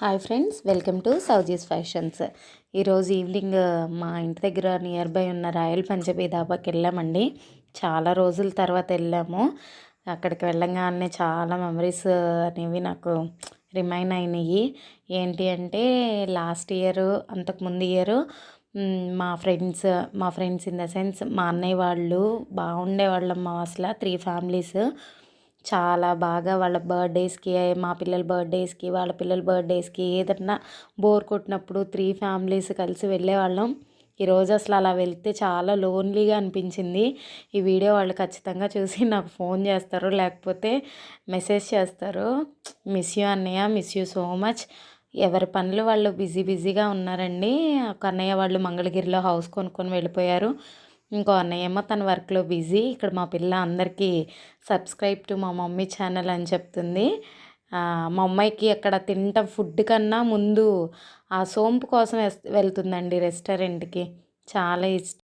Hi friends, welcome to Souji's Fashions. ఈరోజు evening మా ఇంటి దగ్గర నియర్ బై ఉన్న రాయల్ పంజాబీ ధాబాకి వెళ్ళామండి. చాలా రోజుల తర్వాత వెళ్ళాము. అక్కడికి వెళ్ళంగానే చాలా మెమరీస్ అనేవి నాకు రిమైన్ అయినాయి. ఏంటి అంటే లాస్ట్ ఇయర్, అంతకుముందు ఇయర్ మా ఫ్రెండ్స్ ఇన్ ద సెన్స్ మా అన్నయ్య వాళ్ళు బాగుండేవాళ్ళం. అసలు 3 ఫ్యామిలీస్ చాలా బాగా వాళ్ళ బర్త్డేస్కి, మా పిల్లల బర్త్డేస్కి, వాళ్ళ పిల్లల బర్త్డేస్కి ఏదన్నా బోర్ కొట్టినప్పుడు 3 ఫ్యామిలీస్ కలిసి వెళ్ళేవాళ్ళం. ఈరోజు అసలు అలా వెళ్తే చాలా లోన్లీగా అనిపించింది. ఈ వీడియో వాళ్ళు ఖచ్చితంగా చూసి నాకు ఫోన్ చేస్తారు, లేకపోతే మెసేజ్ చేస్తారు. మిస్ యూ అన్నయ్య, మిస్ యూ సో మచ్. ఎవరి పనులు వాళ్ళు బిజీగా ఉన్నారండి. ఒక అన్నయ్య వాళ్ళు మంగళగిరిలో హౌస్ కొనుక్కొని వెళ్ళిపోయారు. ఇంకో అన్నయ్య ఏమో తన వర్క్లో బిజీ. ఇక్కడ మా పిల్ల అందరికీ సబ్స్క్రైబ్ టు మా మమ్మీ ఛానల్ అని చెప్తుంది. మా అమ్మాయికి అక్కడ తింటాం ఫుడ్ కన్నా ముందు ఆ సోంపు కోసం వెళ్తుందండి రెస్టారెంట్కి. చాలా ఇష్టం.